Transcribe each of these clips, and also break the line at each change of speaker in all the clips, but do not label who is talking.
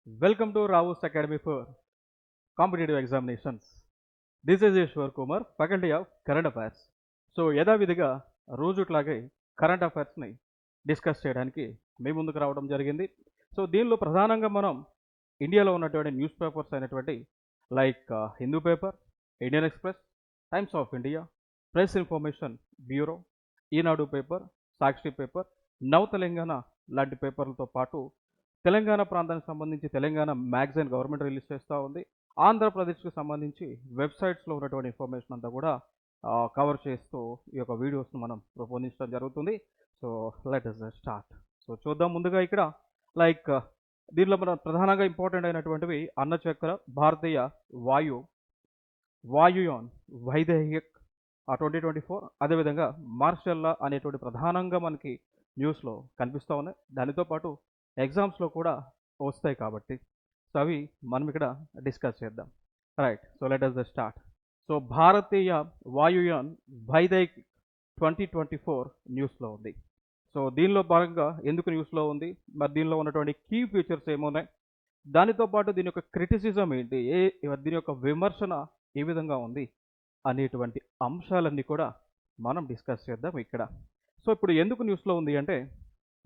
Welcome to Rao's Academy for Competitive Examinations. This is Ishwar Kumar, Faculty of Current Affairs. So యథావిధిగా రోజుట్లాగే current అఫైర్స్ని discuss చేయడానికి మీ ముందుకు రావడం జరిగింది. So దీనిలో ప్రధానంగా మనం ఇండియాలో ఉన్నటువంటి న్యూస్ పేపర్స్ అయినటువంటి like Hindu paper, Indian express, times of India, press information bureau, Eenadu paper, Sakshi paper, నవ తెలంగాణ లాంటి పేపర్లతో పాటు తెలంగాణ ప్రాంతానికి సంబంధించి తెలంగాణ మ్యాగజైన్ గవర్నమెంట్ రిలీజ్ చేస్తూ ఉంది. ఆంధ్రప్రదేశ్కి సంబంధించి వెబ్సైట్స్లో ఉన్నటువంటి ఇన్ఫర్మేషన్ అంతా కూడా కవర్ చేస్తూ ఈ యొక్క వీడియోస్ను మనం రూపొందించడం జరుగుతుంది. So let us start. So చూద్దాం. ముందుగా ఇక్కడ లైక్ దీనిలో మనం ప్రధానంగా ఇంపార్టెంట్ అయినటువంటివి అన్నచక్ర, భారతీయ వాయుయాన్ వైదేహిక్ 2024, అదేవిధంగా మార్షల్లా అనేటువంటి ప్రధానంగా మనకి న్యూస్లో కనిపిస్తూ ఉన్నాయి. దానితో పాటు ఎగ్జామ్స్లో కూడా వస్తాయి కాబట్టి సో అవి మనం ఇక్కడ డిస్కస్ చేద్దాం. Right. So let us start. So Bharatiya Vayuyan Vidheyak 2024 న్యూస్లో ఉంది. సో దీనిలో భాగంగా ఎందుకు న్యూస్లో ఉంది, మరి దీనిలో ఉన్నటువంటి కీ ఫీచర్స్ ఏమున్నాయి, దానితో పాటు దీని యొక్క క్రిటిసిజం ఏంటి, దీని యొక్క విమర్శన ఏ విధంగా ఉంది అనేటువంటి అంశాలన్నీ కూడా మనం డిస్కస్ చేద్దాం ఇక్కడ. సో ఇప్పుడు ఎందుకు న్యూస్లో ఉంది అంటే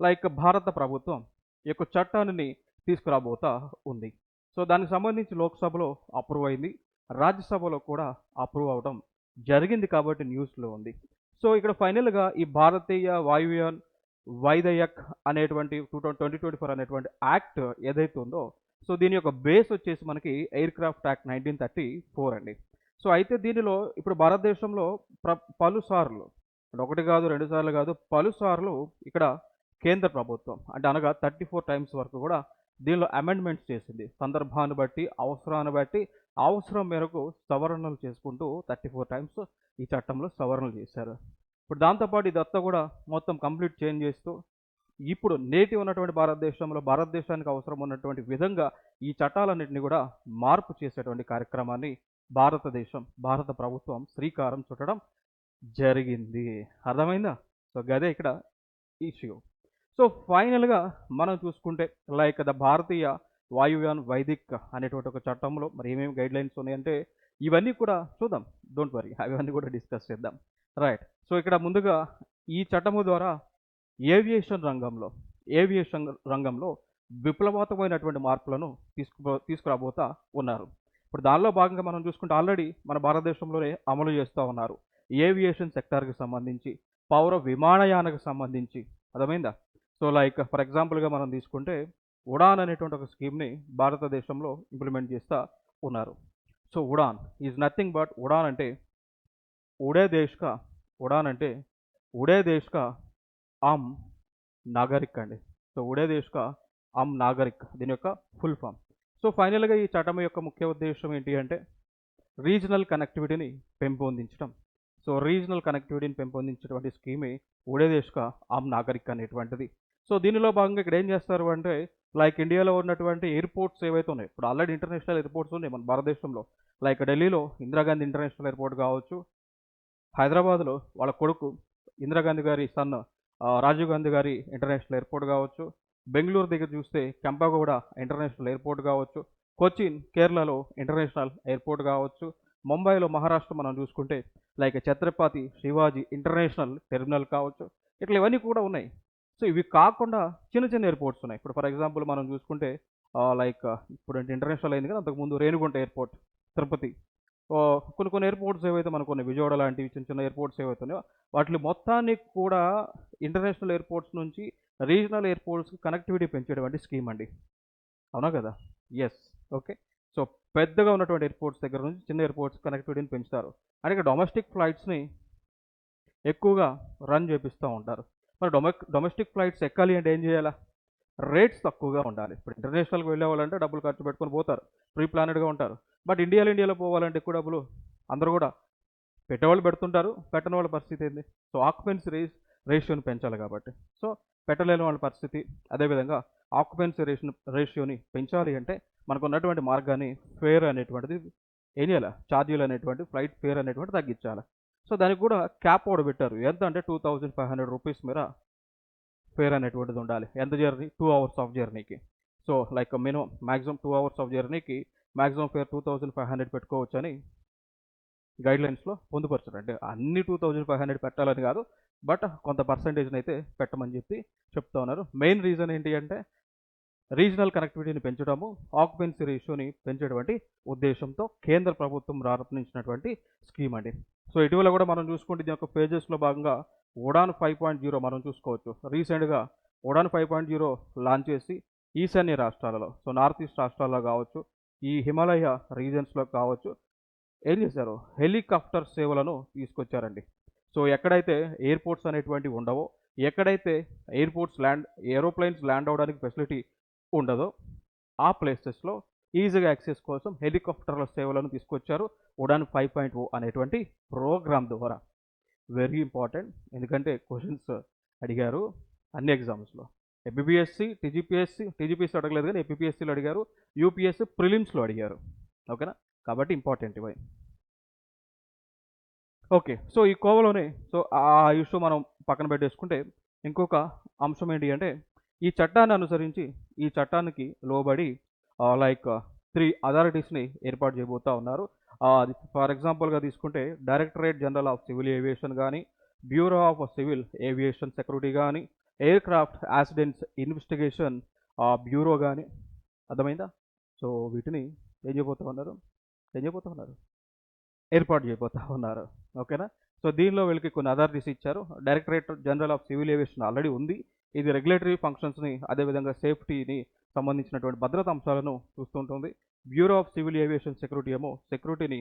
లైక్ భారత ప్రభుత్వం ఈ యొక్క చట్టాన్ని తీసుకురాబోతా ఉంది. సో దానికి సంబంధించి లోక్సభలో అప్రూవ్ అయింది, రాజ్యసభలో కూడా అప్రూవ్ అవడం జరిగింది కాబట్టి న్యూస్లో ఉంది. సో ఇక్కడ ఫైనల్గా ఈ భారతీయ వాయుయాన్ వైదయక్ అనేటువంటి 2024 అనేటువంటి యాక్ట్ ఏదైతే ఉందో సో దీని యొక్క బేస్ వచ్చేసి మనకి ఎయిర్ క్రాఫ్ట్ యాక్ట్ 1934 అండి. సో అయితే దీనిలో ఇప్పుడు భారతదేశంలో పలుసార్లు, ఒకటి కాదు రెండు సార్లు కాదు, పలుసార్లు ఇక్కడ కేంద్ర ప్రభుత్వం అంటే అనగా 34 టైమ్స్ వరకు కూడా దీనిలో అమెండ్మెంట్స్ చేసింది. సందర్భాన్ని బట్టి, అవసరాన్ని బట్టి, అవసరం మేరకు సవరణలు చేసుకుంటూ 34 టైమ్స్ ఈ చట్టంలో సవరణలు చేశారు. ఇప్పుడు దాంతోపాటు ఇదంతా కూడా మొత్తం కంప్లీట్ చేంజ్ చేస్తూ ఇప్పుడు నేటి ఉన్నటువంటి భారతదేశానికి అవసరం ఉన్నటువంటి విధంగా ఈ చట్టాలన్నింటినీ కూడా మార్పు చేసేటువంటి కార్యక్రమాన్ని భారత ప్రభుత్వం శ్రీకారం చుట్టడం జరిగింది. అర్థమైందా? సో గదే ఇక్కడ ఇష్యూ. సో ఫైనల్గా మనం చూసుకుంటే లైక్ ద భారతీయ వాయుయాన్ వైదిక్ అనేటువంటి ఒక చట్టంలో మరి ఏమేమి గైడ్ లైన్స్ ఉన్నాయంటే ఇవన్నీ కూడా చూద్దాం. డోంట్ వరీ, అవన్నీ కూడా డిస్కస్ చేద్దాం. రైట్. సో ఇక్కడ ముందుగా ఈ చట్టము ద్వారా ఏవియేషన్ రంగంలో విప్లవాత్మకమైనటువంటి మార్పులను తీసుకురాబోతా ఉన్నారు. ఇప్పుడు దానిలో భాగంగా మనం చూసుకుంటే ఆల్రెడీ మన భారతదేశంలోనే అమలు చేస్తూ ఉన్నారు. ఏవియేషన్ సెక్టార్కి సంబంధించి, పౌర విమానయానకు సంబంధించి. అర్థమైందా? సో లైక్ ఫర్ ఎగ్జాంపుల్గా మనం తీసుకుంటే ఉడాన్ అనేటువంటి ఒక స్కీమ్ని భారతదేశంలో ఇంప్లిమెంట్ చేస్తూ ఉన్నారు. So Udan is nothing but Udan అంటే ఉడే దేశ్ కా ఆమ్ నాగరిక్ అండి. సో ఉడే దేశ్ కా ఆమ్ నాగరిక్ దీని యొక్క ఫుల్ ఫామ్. సో ఫైనల్గా ఈ చట్టం యొక్క ముఖ్య ఉద్దేశం ఏంటి అంటే రీజనల్ కనెక్టివిటీని పెంపొందించడం. సో రీజనల్ కనెక్టివిటీని పెంపొందించేటువంటి స్కీమే ఉడే దేశ్ కా ఆమ్ నాగరిక్ అనేటువంటిది. సో దీనిలో భాగంగా ఇక్కడ ఏం చేస్తారు అంటే లైక్ ఇండియాలో ఉన్నటువంటి ఎయిర్పోర్ట్స్ ఏవైతే ఉన్నాయి, ఇప్పుడు ఆల్రెడీ ఇంటర్నేషనల్ ఎయిర్పోర్ట్స్ ఉన్నాయి మన భారతదేశంలో. లైక్ ఢిల్లీలో ఇందిరాగాంధీ ఇంటర్నేషనల్ ఎయిర్పోర్ట్ కావచ్చు, హైదరాబాద్లో వాళ్ళ కొడుకు ఇందిరాగాంధీ గారి సన్ రాజీవ్ గాంధీ గారి ఇంటర్నేషనల్ ఎయిర్పోర్ట్ కావచ్చు, బెంగళూరు దగ్గర చూస్తే కెంపగౌడ ఇంటర్నేషనల్ ఎయిర్పోర్ట్ కావచ్చు, కొచ్చిన్ కేరళలో ఇంటర్నేషనల్ ఎయిర్పోర్ట్ కావచ్చు, ముంబైలో మహారాష్ట్ర మనం చూసుకుంటే like Chhatrapati Shivaji international terminal కావచ్చు. ఇట్లా ఇవన్నీ కూడా ఉన్నాయి. సో ఇవి కాకుండా చిన్న చిన్న ఎయిర్పోర్ట్స్ ఉన్నాయి. ఇప్పుడు ఫర్ ఎగ్జాంపుల్ మనం చూసుకుంటే లైక్ ఇప్పుడు ఇంటర్నేషనల్ అయింది కదా, అంతకుముందు రేణిగుంట ఎయిర్పోర్ట్ తిరుపతి. కొన్ని ఎయిర్పోర్ట్స్ ఏవైతే మనకు ఉన్నాయి, విజయవాడ లాంటివి చిన్న చిన్న ఎయిర్పోర్ట్స్ ఏవైతే ఉన్నాయో వాటి మొత్తాన్ని కూడా ఇంటర్నేషనల్ ఎయిర్పోర్ట్స్ నుంచి రీజనల్ ఎయిర్పోర్ట్స్కి కనెక్టివిటీ పెంచేటువంటి స్కీమ్ అండి. అవునా కదా? ఎస్. ఓకే. సో పెద్దగా ఉన్నటువంటి ఎయిర్పోర్ట్స్ దగ్గర నుంచి చిన్న ఎయిర్పోర్ట్స్ కనెక్టివిటీని పెంచుతారు. అంటే ఇక్కడ డొమెస్టిక్ ఫ్లైట్స్ని ఎక్కువగా రన్ చేపిస్తూ ఉంటారు. మరి డొమెస్టిక్ ఫ్లైట్స్ ఎక్కాలి అంటే ఏం చేయాలా? రేట్స్ తక్కువగా ఉండాలి. ఇప్పుడు ఇంటర్నేషనల్కి వెళ్ళే వాళ్ళంటే డబ్బులు ఖర్చు పెట్టుకొని పోతారు, ప్రీ ప్లానెడ్గా ఉంటారు. బట్ ఇండియాలో పోవాలంటే ఎక్కువ డబ్బులు అందరూ కూడా పెట్టేవాళ్ళు పెడుతుంటారు, పెట్టని వాళ్ళ పరిస్థితి ఏంది? సో ఆక్యుపెన్సీ రేషియోని పెంచాలి కాబట్టి. సో పెట్టలేని వాళ్ళ పరిస్థితి అదేవిధంగా ఆక్యుపెన్సీ రేషియోని పెంచాలి అంటే మనకు ఉన్నటువంటి మార్గాన్ని ఫేర్ అనేటువంటిది ఏం చేయాలి? ఛార్జీలు అనేటువంటి ఫ్లైట్ ఫేర్ అనేటువంటి తగ్గించాలి. సో దానికి కూడా క్యాప్ కూడా పెట్టారు. ఎంత అంటే 2500 రూపీస్ మేర ఫేర్ అనేటువంటిది ఉండాలి. ఎంత జర్నీ? 2 hours ఆఫ్ జర్నీకి. So like minimum maximum 2 hours of జర్నీకి మ్యాక్సిమం ఫేర్ 2500 పెట్టుకోవచ్చు అని గైడ్లైన్స్లో పొందుపరచారు. అంటే అన్ని 2500 పెట్టాలని కాదు, బట్ కొంత పర్సంటేజ్ని అయితే పెట్టమని చెప్పి చెప్తా ఉన్నారు. మెయిన్ రీజన్ ఏంటి అంటే రీజనల్ కనెక్టివిటీని పెంచడము, ఆక్యుపెన్సీ రేషియోని పెంచేటువంటి ఉద్దేశంతో కేంద్ర ప్రభుత్వం ప్రారంభించినటువంటి స్కీమ్ అండి. సో ఇటీవల కూడా మనం చూసుకుంటే దీని యొక్క పేజెస్లో భాగంగా ఉడాన్ 5.0 మనం చూసుకోవచ్చు. రీసెంట్గా ఉడాన్ 5.0 లాంచ్ చేసి ఈశాన్య రాష్ట్రాలలో, సో నార్త్ ఈస్ట్ రాష్ట్రాల్లో కావచ్చు, ఈ హిమాలయ రీజన్స్లో కావచ్చు, ఏం చేశారు, హెలికాప్టర్ సేవలను తీసుకొచ్చారండి. సో ఎక్కడైతే ఎయిర్పోర్ట్స్ అనేటువంటివి ఉండవో, ఎక్కడైతే ఏరోప్లైన్స్ ల్యాండ్ అవడానికి ఫెసిలిటీ ఉండదో ఆ ప్లేసెస్లో ఈజీగా యాక్సెస్ కోసం హెలికాప్టర్ల సేవలను తీసుకొచ్చారు ఉడాన్ 5.0 అనేటువంటి ప్రోగ్రామ్ ద్వారా. వెరీ ఇంపార్టెంట్, ఎందుకంటే క్వశ్చన్స్ అడిగారు అన్ని ఎగ్జామ్స్లో. ఏపీపీఎస్సీ, టీజీపీఎస్సీ అడగలేదు కానీ ఏపీపీఎస్సీలో అడిగారు, యూపీఎస్సీ ప్రిలిమ్స్లో అడిగారు. ఓకేనా, కాబట్టి ఇంపార్టెంట్ ఇవి. ఓకే, సో ఈ కోవలోనే సో ఆ ఇష్యూ మనం పక్కన పెట్టేసుకుంటే ఇంకొక అంశం ఏంటి అంటే ఈ చట్టాన్ని అనుసరించి ఈ చట్టానికి లోబడి లైక్ 3 అథారిటీస్ని ఏర్పాటు చేయబోతా ఉన్నారు. అది ఫర్ ఎగ్జాంపుల్గా తీసుకుంటే directorate general of civil aviation కానీ, bureau of civil aviation security కానీ, aircraft accidents investigation bureau కానీ. అర్థమైందా? సో వీటిని ఏం చేయబోతా ఉన్నారు ఏర్పాటు చేయబోతా ఉన్నారు. ఓకేనా, సో దీనిలో వీళ్ళకి కొన్ని అథారిటీస్ ఇచ్చారు. Directorate general of civil aviation already ఉంది. ఇది రెగ్యులేటరీ ఫంక్షన్స్ని, అదేవిధంగా సేఫ్టీని సంబంధించినటువంటి భద్రతా అంశాలను చూస్తుంటుంది. Bureau of civil aviation security ఏమో సెక్యూరిటీని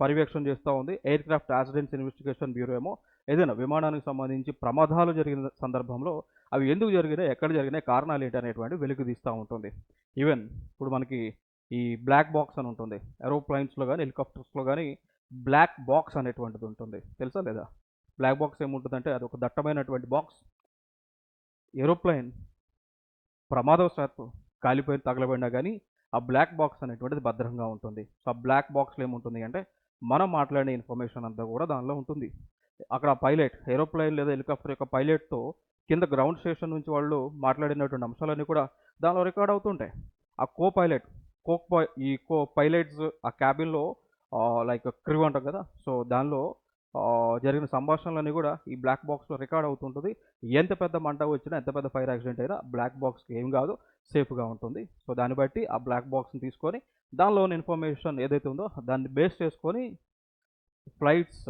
పర్యవేక్షణ చేస్తూ ఉంది. Aircraft accidents investigation bureau ఏమో ఏదైనా విమానానికి సంబంధించి ప్రమాదాలు జరిగిన సందర్భంలో అవి ఎందుకు జరిగినాయి, ఎక్కడ జరిగినాయి, కారణాలు ఏంటి అనేటువంటి వెలుగు తీస్తూ ఉంటుంది. ఈవెన్ ఇప్పుడు మనకి ఈ బ్లాక్ బాక్స్ అని ఉంటుంది ఏరోప్లైన్స్లో కానీ హెలికాప్టర్స్లో కానీ, బ్లాక్ బాక్స్ అనేటువంటిది ఉంటుంది, తెలుసా లేదా? బ్లాక్ బాక్స్ ఏముంటుందంటే అది ఒక దట్టమైనటువంటి బాక్స్. ఏరోప్లైన్ ప్రమాదవశాత్తు కాలిపోయి తగలబడినా కానీ ఆ బ్లాక్ బాక్స్ అనేటువంటిది భద్రంగా ఉంటుంది. సో ఆ బ్లాక్ బాక్స్లో ఏముంటుంది అంటే మనం మాట్లాడే ఇన్ఫర్మేషన్ అంతా కూడా దానిలో ఉంటుంది. అక్కడ పైలట్, ఏరోప్లైన్ లేదా హెలికాప్టర్ యొక్క పైలట్తో కింద గ్రౌండ్ స్టేషన్ నుంచి వాళ్ళు మాట్లాడినటువంటి అంశాలన్నీ కూడా దానిలో రికార్డ్ అవుతుంటాయి. ఆ కో పైలట్స్ ఆ క్యాబిన్లో లైక్ క్రూ అంటాం కదా, సో దానిలో జరిగిన సంభాషణలన్నీ కూడా ఈ బ్లాక్ బాక్స్లో రికార్డ్ అవుతుంటుంది. ఎంత పెద్ద మంట వచ్చినా, ఎంత పెద్ద ఫైర్ యాక్సిడెంట్ అయినా బ్లాక్ బాక్స్కి ఏం కాదు, సేఫ్గా ఉంటుంది. సో దాన్ని బట్టి ఆ బ్లాక్ బాక్స్ని తీసుకొని దానిలోని ఇన్ఫర్మేషన్ ఏదైతే ఉందో దాన్ని బేస్ చేసుకొని ఫ్లైట్స్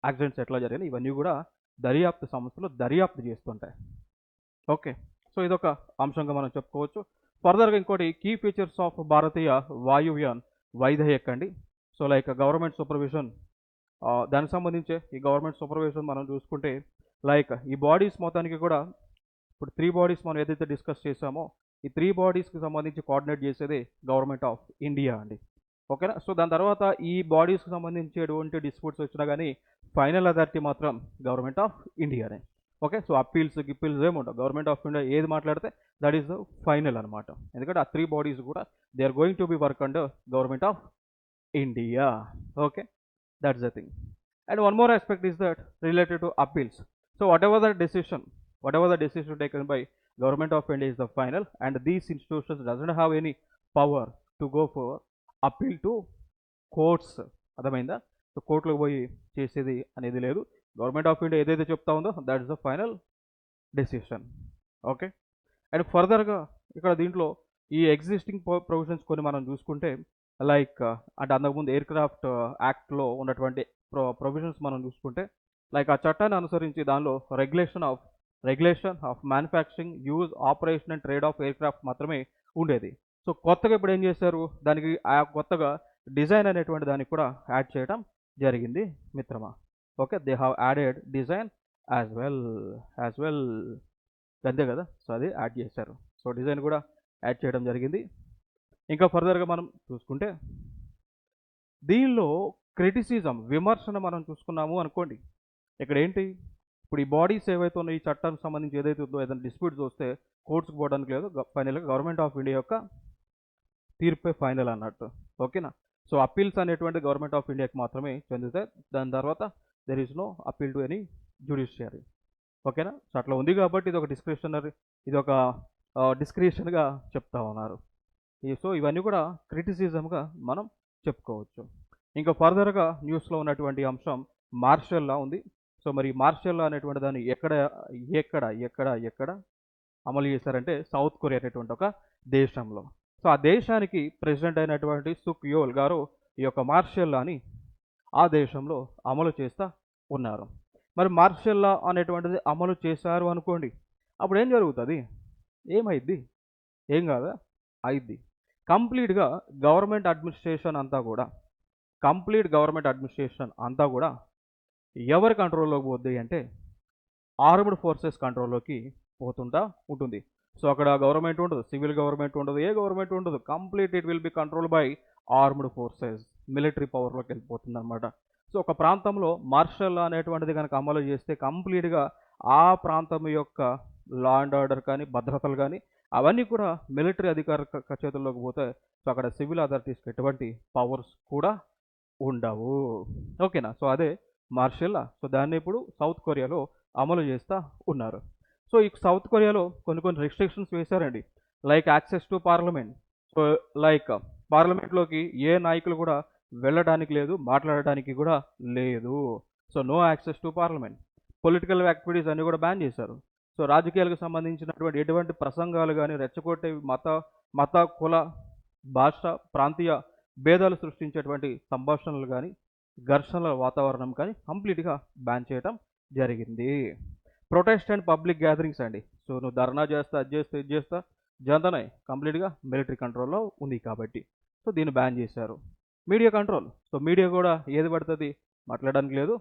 యాక్సిడెంట్స్ ఎట్లా జరిగాయి ఇవన్నీ కూడా దర్యాప్తు సంస్థలు దర్యాప్తు చేస్తుంటాయి. ఓకే, సో ఇదొక అంశంగా మనం చెప్పుకోవచ్చు. ఫర్దర్గా ఇంకోటి కీ ఫీచర్స్ ఆఫ్ భారతీయ వాయువ్యాన్ వైదయక్ అండి. సో లైక్ గవర్నమెంట్ సూపర్విజన్, దానికి సంబంధించే ఈ గవర్నమెంట్ సూపర్విజన్ మనం చూసుకుంటే లైక్ ఈ బాడీస్ మొత్తానికి కూడా ఇప్పుడు 3 బాడీస్ మనం ఏదైతే డిస్కస్ చేసామో ఈ 3 బాడీస్కి సంబంధించి కోఆర్డినేట్ చేసేది గవర్నమెంట్ ఆఫ్ ఇండియా అండి. ఓకేనా, సో దాని తర్వాత ఈ బాడీస్కి సంబంధించి ఎటువంటి డిస్ప్యూట్స్ వచ్చినా కానీ ఫైనల్ అథారిటీ మాత్రం గవర్నమెంట్ ఆఫ్ ఇండియానే. ఓకే, సో అప్పీల్స్ ఏముండవు, గవర్నమెంట్ ఆఫ్ ఇండియా ఏది మాట్లాడితే దట్ ఈస్ ద ఫైనల్ అనమాట. ఎందుకంటే ఆ 3 బాడీస్ కూడా they are going to be work under government of India. Okay, that's the thing. And one more aspect is that related to appeals. So whatever the decision taken by government of India is the final, and these institutions doesn't have any power to go for appeal to courts. అర్థమైందా? So కోర్టులకు పోయి చేసేది అనేది లేదు. Government of India ఏదైతే చెప్తా ఉందో that is the final decision. Okay, and ఫర్దర్గా ఇక్కడ దీంట్లో ఈ ఎగ్జిస్టింగ్ ప్రొవిజన్స్ కొన్ని మనం చూసుకుంటే లైక్ అంటే అంతకుముందు ఎయిర్ క్రాఫ్ట్ యాక్ట్లో ఉన్నటువంటి ప్రొవిజన్స్ మనం చూసుకుంటే లైక్ ఆ చట్టాన్ని అనుసరించి దానిలో regulation of manufacturing, use, operation and trade of air craft మాత్రమే ఉండేది. సో కొత్తగా ఇప్పుడు ఏం చేశారు, దానికి ఆ కొత్తగా డిజైన్ అనేటువంటి దానికి కూడా యాడ్ చేయడం జరిగింది మిత్రమా. Okay, they have added design as well అంతే కదా, సో అది యాడ్ చేశారు. సో డిజైన్ కూడా యాడ్ చేయడం జరిగింది. ఇంకా ఫర్దర్గా మనం చూసుకుంటే దీనిలో క్రిటిసిజం, విమర్శన మనం చూసుకున్నాము అనుకోండి. ఇక్కడ ఏంటి, ఇప్పుడు ఈ బాడీస్ ఏవైతే ఉన్నాయో ఈ చట్టానికి సంబంధించి ఏదైతే ఉందో ఏదైనా డిస్ప్యూట్స్ వస్తే కోర్ట్స్కి పోవడానికి లేదు, ఫైనల్గా గవర్నమెంట్ ఆఫ్ ఇండియా యొక్క తీర్పే ఫైనల్ అన్నట్టు. ఓకేనా, సో అప్పీల్స్ అనేటువంటి గవర్నమెంట్ ఆఫ్ ఇండియాకి మాత్రమే చెందుతాయి. దాని తర్వాత there is no appeal to any judiciary. ఓకేనా, సో అట్లా ఉంది కాబట్టి ఇది ఒక డిస్క్రిప్షనరీ, ఇది ఒక డిస్క్రిప్షన్గా చెప్తా ఉన్నారు. సో ఇవన్నీ కూడా క్రిటిసిజంగా మనం చెప్పుకోవచ్చు. ఇంకా ఫర్దర్గా న్యూస్లో ఉన్నటువంటి అంశం మార్షల్ లా ఉంది. సో మరి మార్షల్ లా అనేటువంటి దాన్ని ఎక్కడ ఎక్కడ ఎక్కడ ఎక్కడ అమలు చేశారంటే సౌత్ కొరియా అనేటువంటి ఒక దేశంలో. సో ఆ దేశానికి ప్రెసిడెంట్ అయినటువంటి సుక్ యోల్ గారు ఈ యొక్క మార్షల్ లాని ఆ దేశంలో అమలు చేస్తూ ఉన్నారు. మరి మార్షల్ లా అనేటువంటిది అమలు చేశారు అనుకోండి, అప్పుడు ఏం జరుగుతుంది? ఏమైద్ది? ఏం కాదా? అయిద్ది. కంప్లీట్గా గవర్నమెంట్ అడ్మినిస్ట్రేషన్ అంతా కూడా ఎవరి కంట్రోల్లోకి పోద్ది అంటే ఆర్మ్డ్ ఫోర్సెస్ కంట్రోల్లోకి పోతుంటా ఉంటుంది. సో అక్కడ గవర్నమెంట్ ఉండదు, సివిల్ గవర్నమెంట్ ఉండదు, ఏ గవర్నమెంట్ ఉండదు. Complete it will be control by armed forces, military పవర్లోకి వెళ్ళిపోతుంది అనమాట. సో ఒక ప్రాంతంలో మార్షల్ లా అనేటువంటిది కనుక అమలు చేస్తే కంప్లీట్గా ఆ ప్రాంతం యొక్క లా అండ్ ఆర్డర్ కానీ భద్రతలు కానీ అవన్నీ కూడా మిలిటరీ అధికార చేతుల్లోకి పోతే సో అక్కడ సివిల్ అథారిటీస్కి ఎటువంటి పవర్స్ కూడా ఉండవు. ఓకేనా? సో అదే మార్షల్ లా. సో దాన్ని ఇప్పుడు సౌత్ కొరియాలో అమలు చేస్తూ ఉన్నారు. సో ఈ సౌత్ కొరియాలో కొన్ని రెస్ట్రిక్షన్స్ వేశారండి. Like access to parliament. So like పార్లమెంట్లోకి ఏ నాయకులు కూడా వెళ్ళడానికి లేదు, మాట్లాడడానికి కూడా లేదు. So no access to parliament. Political activities అన్ని కూడా బ్యాన్ చేశారు. సో రాజకీయాలకు సంబంధించినటువంటి ఎటువంటి ప్రసంగాలు కానీ రెచ్చగొట్టే మత కుల భాష ప్రాంతీయ భేదాలు సృష్టించేటువంటి సంభాషణలు కానీ ఘర్షణల వాతావరణం కానీ కంప్లీట్గా బ్యాన్ చేయడం జరిగింది. ప్రొటెస్ట్ అండ్ పబ్లిక్ గ్యాదరింగ్స్ అండి. సో నువ్వు ధర్నా చేస్తా, అది చేస్తా, ఇది చేస్తా, జంతనే కంప్లీట్గా మిలిటరీ కంట్రోల్లో ఉంది కాబట్టి సో దీన్ని బ్యాన్ చేశారు. Media control. సో మీడియా కూడా ఏది పడుతుంది మాట్లాడడానికి లేదు,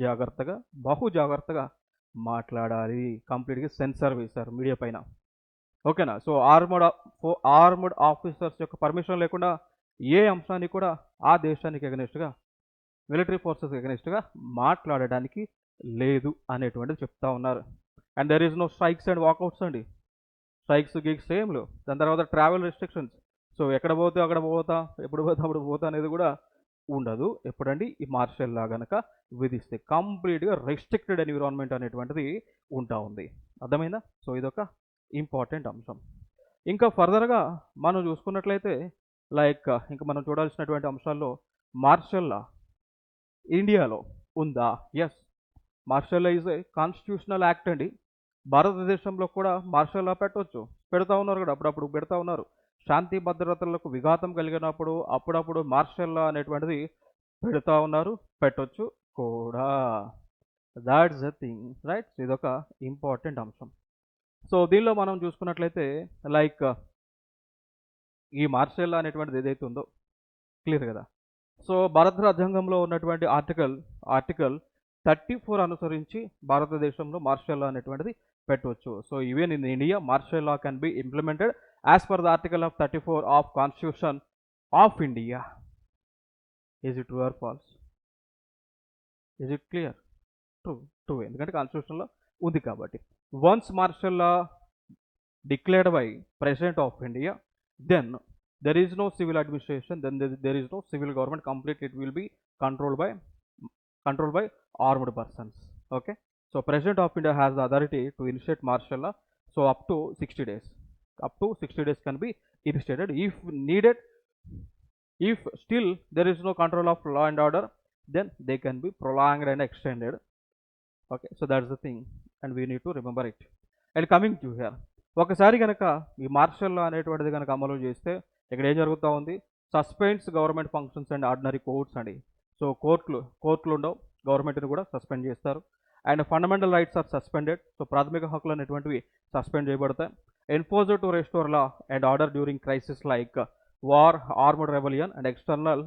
జాగ్రత్తగా బహు జాగ్రత్తగా మాట్లాడాలి. కంప్లీట్గా సెన్సార్ వేశారు మీడియా పైన. ఓకేనా? సో ఆర్మడ్ ఆఫీసర్స్ యొక్క పర్మిషన్ లేకుండా ఏ అంశాన్ని కూడా ఆ దేశానికి ఎగనెస్ట్గా మిలిటరీ ఫోర్సెస్ ఎగనెస్ట్గా మాట్లాడడానికి లేదు అనేటువంటిది చెప్తా ఉన్నారు. And there is no strikes and walkouts అండి. స్ట్రైక్స్ గిగ్స్ ఏం లేవు. దాని తర్వాత ట్రావెల్ రెస్ట్రిక్షన్స్. సో ఎక్కడ పోతే అక్కడ పోతా, ఎప్పుడు పోతే అప్పుడు పోతా అనేది కూడా ఉండదు. ఎప్పుడండి ఈ మార్షల్ లా గనక విధిస్తే కంప్లీట్గా రెస్ట్రిక్టెడ్ ఎన్విరాన్మెంట్ అనేటువంటిది ఉంటా ఉంది. అర్థమైందా? సో ఇదొక ఇంపార్టెంట్ అంశం. ఇంకా ఫర్దర్గా మనం చూసుకున్నట్లయితే లైక్ ఇంకా మనం చూడాల్సినటువంటి అంశాల్లో మార్షల్ లా ఇండియాలో ఉందా? Yes, martial law is a constitutional act అండి. భారతదేశంలో కూడా మార్షల్ లా పెట్టవచ్చు, పెడతా ఉన్నారు కూడా, అప్పుడప్పుడు పెడతా ఉన్నారు. శాంతి భద్రతలకు విఘాతం కలిగినప్పుడు అప్పుడప్పుడు మార్షల్ లా అనేటువంటిది పెడతా ఉన్నారు, పెట్టొచ్చు కూడా. That's the thing, right? ఇదొక ఇంపార్టెంట్ అంశం. సో దీనిలో మనం చూసుకున్నట్లయితే లైక్ ఈ మార్షల్ లా అనేటువంటిది ఏదైతే ఉందో క్లియర్ కదా. సో భారత రాజ్యాంగంలో ఉన్నటువంటి ఆర్టికల్ 34 అనుసరించి భారతదేశంలో మార్షల్ లా అనేటువంటిది పెట్టవచ్చు. So even in India martial law can be implemented as per the article of 34 of constitution of India. Is it true or false? Is it clear? True. ఎందుకంటే కాన్స్టిట్యూషన్లో ఉంది కాబట్టి. Once martial law declared by president of India, then there is no civil administration, then there is no civil government. Complete it will be controlled by armed persons. Okay, so president of India has the authority to initiate martial law. So up to 60 days can be initiated if needed. If still there is no control of law and order, then they can be prolonged and extended. Okay, so that's the thing and we need to remember it. And coming to here, ఒకసారి కనుక ఈ martial law అనేటువంటిది కనుక అమలు చేస్తే ఇక్కడ ఏం జరుగుతూ ఉంది? Suspends government functions and ordinary courts అండి. సో కోర్టులు ఉండవు, గవర్నమెంట్ని కూడా సస్పెండ్ చేస్తారు. And fundamental rights are suspended. So ప్రాథమిక హక్కులు అనేటువంటివి సస్పెండ్ చేయబడతాయి. Enforced to restore law and order during crisis like war, armed rebellion and external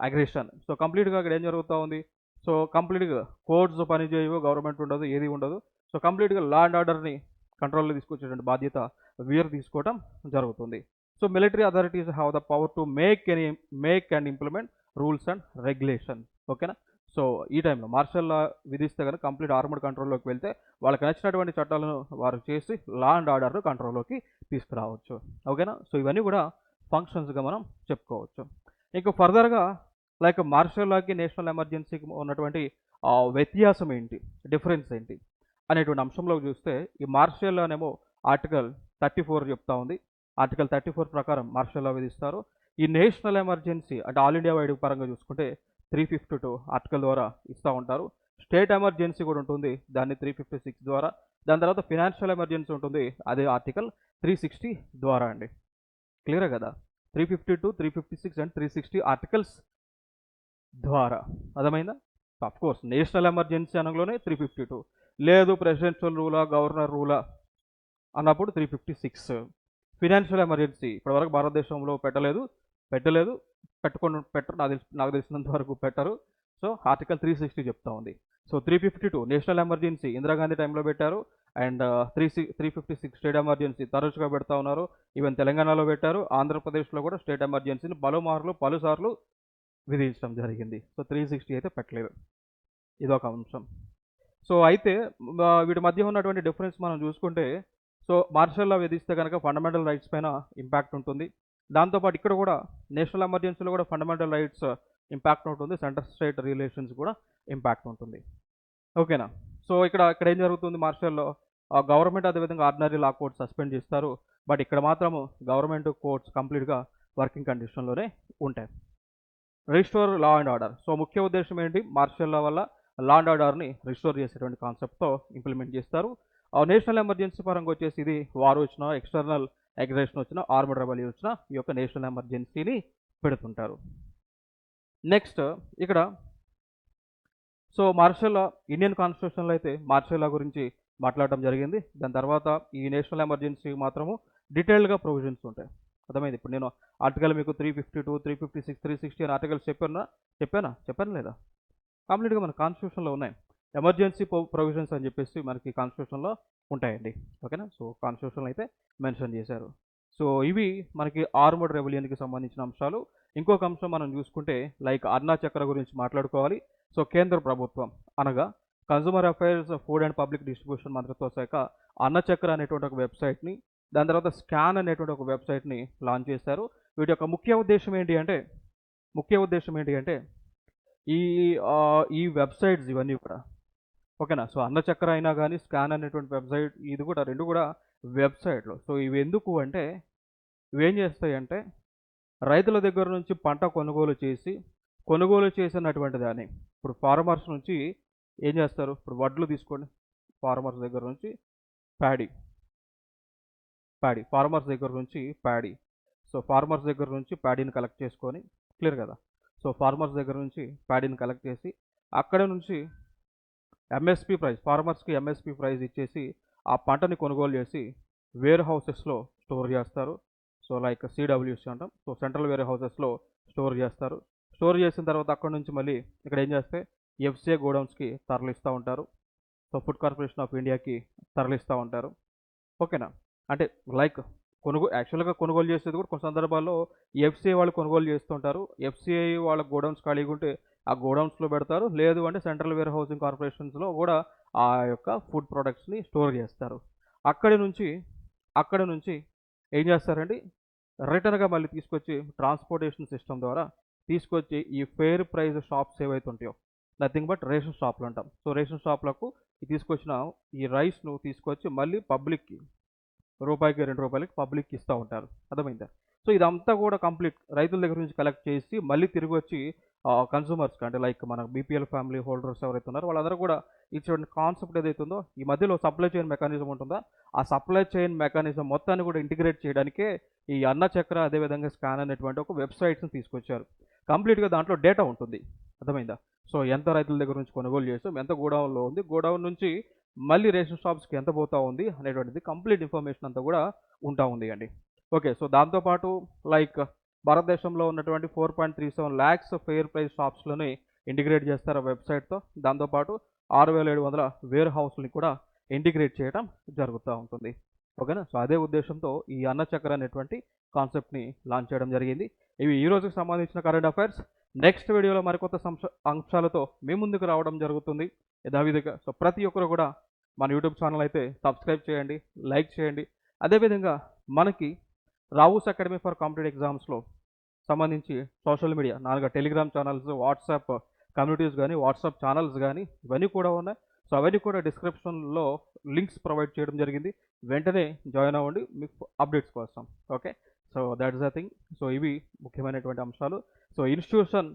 aggression. So కంప్లీట్గా ఇక్కడ ఏం జరుగుతూ ఉంది? సో కంప్లీట్గా కోర్ట్స్ పనిచేయవు, గవర్నమెంట్ ఉండదు, ఏది ఉండదు. సో కంప్లీట్గా లా అండ్ ఆర్డర్ని కంట్రోల్లో తీసుకొచ్చేటువంటి బాధ్యత వీరు తీసుకోవడం జరుగుతుంది. So military authorities have the power to make and implement rules and regulation. ఓకేనా? సో ఈ టైంలో మార్షల్ లా విధిస్తే కనుక కంప్లీట్ ఆర్మడ్ కంట్రోల్లోకి వెళ్తే వాళ్ళకి నచ్చినటువంటి చట్టాలను వారు చేసి లా అండ్ ఆర్డర్ కంట్రోల్లోకి తీసుకురావచ్చు. ఓకేనా? సో ఇవన్నీ కూడా ఫంక్షన్స్గా మనం చెప్పుకోవచ్చు. ఇంకా ఫర్దర్గా లైక్ మార్షల్ లాకి నేషనల్ ఎమర్జెన్సీకి ఉన్నటువంటి వ్యత్యాసం ఏంటి, డిఫరెన్స్ ఏంటి అనేటువంటి అంశంలో చూస్తే ఈ మార్షల్ లానేమో ఆర్టికల్ 34 చెప్తా ఉంది. ఆర్టికల్ 34 ప్రకారం మార్షల్ లా విధిస్తారు. ఈ నేషనల్ ఎమర్జెన్సీ అంటే ఆల్ ఇండియా వైడ్ పరంగా చూసుకుంటే 352 ఆర్టికల్ ద్వారా ఇస్తూ ఉంటారు. స్టేట్ ఎమర్జెన్సీ కూడా ఉంటుంది, దాన్ని 356 ద్వారా. దాని తర్వాత ఫినాన్షియల్ ఎమర్జెన్సీ ఉంటుంది, అదే ఆర్టికల్ 360 ద్వారా అండి. క్లియర్ కదా? 352, 356 అండ్ 360 ఆర్టికల్స్ ద్వారా. అర్థమైందా? ఆఫ్ కోర్స్ నేషనల్ ఎమర్జెన్సీ అనగానే 352, లేదు ప్రెసిడెన్షియల్ రూలా గవర్నర్ రూలా అన్నప్పుడు 356. ఫినాన్షియల్ ఎమర్జెన్సీ ఇప్పటివరకు భారతదేశంలో పెట్టరు, నాకు తెలిసినంత వరకు పెట్టరు. సో ఆర్టికల్ 360 చెప్తా ఉంది. సో 352 నేషనల్ ఎమర్జెన్సీ ఇందిరాగాంధీ టైంలో పెట్టారు, అండ్ 356 స్టేట్ ఎమర్జెన్సీ తరచుగా పెడతా ఉన్నారు. ఈవెన్ తెలంగాణలో పెట్టారు, ఆంధ్రప్రదేశ్లో కూడా స్టేట్ ఎమర్జెన్సీని పలుసార్లు విధించడం జరిగింది. సో 360 అయితే పెట్టలేదు, ఇదొక అంశం. సో అయితే వీటి మధ్య ఉన్నటువంటి డిఫరెన్స్ మనం చూసుకుంటే, సో మార్షల్ లా విధిస్తే కనుక ఫండమెంటల్ రైట్స్ పైన ఇంపాక్ట్ ఉంటుంది. దాంతోపాటు ఇక్కడ కూడా నేషనల్ ఎమర్జెన్సీలో కూడా ఫండమెంటల్ రైట్స్ ఇంపాక్ట్ ఉంటుంది, సెంటర్ స్టేట్ రిలేషన్స్ కూడా ఇంపాక్ట్ ఉంటుంది. ఓకేనా? సో ఇక్కడ ఏం జరుగుతుంది, మార్షల్లో గవర్నమెంట్ అదేవిధంగా ఆర్డినరీ లా కోర్ట్స్ సస్పెండ్ చేస్తారు. బట్ ఇక్కడ మాత్రము గవర్నమెంట్ కోర్ట్స్ కంప్లీట్గా వర్కింగ్ కండిషన్లోనే ఉంటాయి. Restore law and order. So ముఖ్య ఉద్దేశం ఏంటి, మార్షల్ లా వల్ల లా అండ్ ఆర్డర్ని రిస్టోర్ చేసేటువంటి కాన్సెప్ట్తో ఇంప్లిమెంట్ చేస్తారు. నేషనల్ ఎమర్జెన్సీ పరంగా వచ్చేసి ఇది వార్ వచ్చినా, ఎక్స్టర్నల్ అగ్రెషన్ వచ్చినా, ఆర్మడ్ రెబెలియన్ వచ్చినా ఈ యొక్క నేషనల్ ఎమర్జెన్సీని పెడుతుంటారు. నెక్స్ట్ ఇక్కడ సో మార్షల్ లా ఇండియన్ కాన్స్టిట్యూషన్లో అయితే మార్షల్ లా గురించి మాట్లాడడం జరిగింది. దాని తర్వాత ఈ నేషనల్ ఎమర్జెన్సీ మాత్రము డీటెయిల్డ్గా ప్రొవిజన్స్ ఉంటాయి. అర్థమైంది? ఇప్పుడు నేను ఆర్టికల్ మీకు 352, 356, 360 అని ఆర్టికల్స్ చెప్పాను లేదా? కంప్లీట్గా మన కాన్స్టిట్యూషన్లో ఉన్నాయి. ఎమర్జెన్సీ ప్రొవిజన్స్ అని చెప్పేసి మనకి కాన్స్టిట్యూషన్లో ఉంటాయండి. ఓకేనా? సో కాన్స్టిట్యూషన్లో అయితే మెన్షన్ చేశారు. సో ఇవి మనకి ఆర్మడ్ రెబెలియన్కి సంబంధించిన అంశాలు. ఇంకొక అంశం మనం చూసుకుంటే లైక్ అన్నా చక్ర గురించి మాట్లాడుకోవాలి. సో కేంద్ర ప్రభుత్వం అనగా consumer affairs, food and public distribution మంత్రిత్వ శాఖ అన్న చక్ర అనేటువంటి ఒక వెబ్సైట్ని, దాని తర్వాత స్కాన్ అనేటువంటి ఒక వెబ్సైట్ని లాంచ్ చేశారు. వీటి యొక్క ముఖ్య ఉద్దేశం ఏంటి అంటే ఈ వెబ్సైట్స్ ఇవన్నీ కూడా ఓకేనా. సో అన్న చక్ర అయినా కానీ స్కాన్ అనేటువంటి వెబ్సైట్, ఇది కూడా రెండు కూడా వెబ్సైట్లు. సో ఇవి ఎందుకు అంటే ఇవేం చేస్తాయంటే రైతుల దగ్గర నుంచి పంట కొనుగోలు చేసినటువంటి దాన్ని ఇప్పుడు ఫార్మర్స్ నుంచి ఏం చేస్తారు, ఇప్పుడు వడ్లు తీసుకోండి, ఫార్మర్స్ దగ్గర నుంచి ప్యాడీ, ఫార్మర్స్ దగ్గర నుంచి ప్యాడీ. సో ఫార్మర్స్ దగ్గర నుంచి ప్యాడీని కలెక్ట్ చేసుకొని, క్లియర్ కదా? సో ఫార్మర్స్ దగ్గర నుంచి ప్యాడీని కలెక్ట్ చేసి అక్కడ నుంచి ఎంఎస్పి ప్రైస్, ఫార్మర్స్కి ఎంఎస్పి ప్రైస్ ఇచ్చేసి ఆ పంటని కొనుగోలు చేసి వేర్ హౌసెస్లో స్టోర్ చేస్తారు. సో లైక్ సిడబ్ల్యూసి అంటాం. సో సెంట్రల్ వేర్ హౌసెస్లో స్టోర్ చేస్తారు. స్టోర్ చేసిన తర్వాత అక్కడ నుంచి మళ్ళీ ఇక్కడ ఏం చేస్తే ఎఫ్సిఐ గోడౌన్స్కి తరలిస్తూ ఉంటారు. సో ఫుడ్ కార్పొరేషన్ ఆఫ్ ఇండియాకి తరలిస్తూ ఉంటారు. ఓకేనా? అంటే లైక్ యాక్చువల్గా కొనుగోలు చేసేది కూడా కొన్ని సందర్భాల్లో ఎఫ్సిఐ వాళ్ళు కొనుగోలు చేస్తుంటారు. ఎఫ్సిఐ వాళ్ళ గోడౌన్స్ ఖాళీగా ఉంటే ఆ గోడౌన్స్లో పెడతారు, లేదు అంటే సెంట్రల్ వేర్ హౌసింగ్ కార్పొరేషన్స్లో కూడా ఆ యొక్క ఫుడ్ ప్రొడక్ట్స్ని స్టోర్ చేస్తారు. అక్కడి నుంచి ఏం చేస్తారండి, రిటర్న్గా మళ్ళీ తీసుకొచ్చి ట్రాన్స్పోర్టేషన్ సిస్టమ్ ద్వారా తీసుకొచ్చి ఈ ఫెయిర్ ప్రైస్ షాప్స్ ఏవైతే ఉంటాయో, నథింగ్ బట్ రేషన్ షాప్లు అంటాం. సో రేషన్ షాప్లకు తీసుకొచ్చిన ఈ రైస్ను తీసుకొచ్చి మళ్ళీ పబ్లిక్కి రూపాయికి 2 రూపాయలకి పబ్లిక్కి ఇస్తూ ఉంటారు. అర్థమైందా? సో ఇదంతా కూడా కంప్లీట్ రైతుల దగ్గర నుంచి కలెక్ట్ చేసి మళ్ళీ తిరిగి వచ్చి కన్సూమర్స్కి, అంటే లైక్ మన బీపీఎల్ ఫ్యామిలీ హోల్డర్స్ ఎవరైతే ఉన్నారో వాళ్ళందరూ కూడా ఇచ్చిన కాన్సెప్ట్ ఏదైతే ఉందో, ఈ మధ్యలో సప్లై చైన్ మెకానిజం ఉంటుందా, ఆ సప్లై చైన్ మెకానిజం మొత్తాన్ని కూడా ఇంటిగ్రేట్ చేయడానికే ఈ అన్న చక్ర అదేవిధంగా స్కాన్ అనేటువంటి ఒక వెబ్సైట్స్ని తీసుకొచ్చారు. కంప్లీట్గా దాంట్లో డేటా ఉంటుంది. అర్థమైందా? సో ఎంత రైతుల దగ్గర నుంచి కొనుగోలు చేస్తాం, ఎంత గోడౌన్లో ఉంది, గోడౌన్ నుంచి మళ్ళీ రేషన్ షాప్స్కి ఎంత పోతా ఉంది అనేటువంటిది కంప్లీట్ ఇన్ఫర్మేషన్ అంతా కూడా ఉంటా ఉంది అండి. ఓకే. సో దాంతోపాటు లైక్ భారతదేశంలో ఉన్నటువంటి 4.37 lakhs ఫెయిర్ ప్రైస్ షాప్స్లోనే ఇంటిగ్రేట్ చేస్తారు ఆ వెబ్సైట్తో. దాంతోపాటు 6,700 వేర్ హౌస్ని కూడా ఇంటిగ్రేట్ చేయడం జరుగుతూ ఉంటుంది. ఓకేనా? సో అదే ఉద్దేశంతో ఈ అన్న చక్ర అనేటువంటి కాన్సెప్ట్ని లాంచ్ చేయడం జరిగింది. ఇవి ఈ రోజుకి సంబంధించిన కరెంట్ అఫైర్స్. నెక్స్ట్ వీడియోలో మరికొత్త అంశాలతో మీ ముందుకు రావడం జరుగుతుంది యథావిధిగా. సో ప్రతి ఒక్కరు కూడా మన యూట్యూబ్ ఛానల్ అయితే సబ్స్క్రైబ్ చేయండి, లైక్ చేయండి. అదేవిధంగా మనకి రావుస్ అకాడమీ ఫర్ కాంపిటేటివ్ ఎగ్జామ్స్లో సంబంధించి social media 4 Telegram channels, WhatsApp communities కానీ, వాట్సాప్ ఛానల్స్ కానీ ఇవన్నీ కూడా ఉన్నాయి. సో అవన్నీ కూడా డిస్క్రిప్షన్లో లింక్స్ ప్రొవైడ్ చేయడం జరిగింది. వెంటనే జాయిన్ అవ్వండి మీకు అప్డేట్స్ కోసం. Okay, so that's the thing. So ఇవి ముఖ్యమైనటువంటి అంశాలు. సో ఇన్స్టిట్యూషన్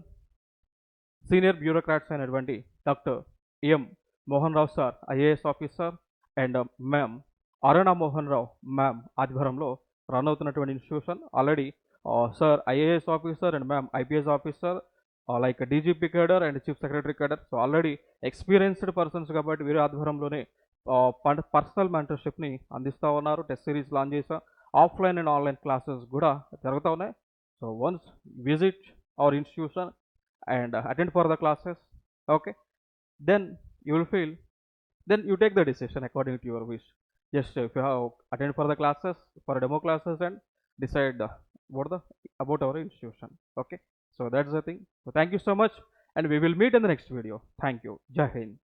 సీనియర్ బ్యూరోక్రాట్స్ అయినటువంటి doctor M Mohan Rao sir IAS officer and ma'am Aruna Mohan Rao ma'am ఆధ్వర్యంలో రన్ అవుతున్నటువంటి institution. Already sir IAS officer and ma'am IPS officer, like DGP cadre and chief secretary cadre. So already experienced persons కాబట్టి వీరి ఆధ్వర్యంలోనే personal మెంటర్షిప్ని అందిస్తూ ఉన్నారు. Test series launch చేసాం. Offline and online classes కూడా జరుగుతూ ఉన్నాయి. So once visit our institution and attend for the classes. Okay, then you will feel, then you take the decision according to your wish. Just if you have attend for the classes, for demo classes, and decide about our institution. Okay, so that's the thing. So thank you so much, and we will meet in the next video. Thank you. Jai Hind.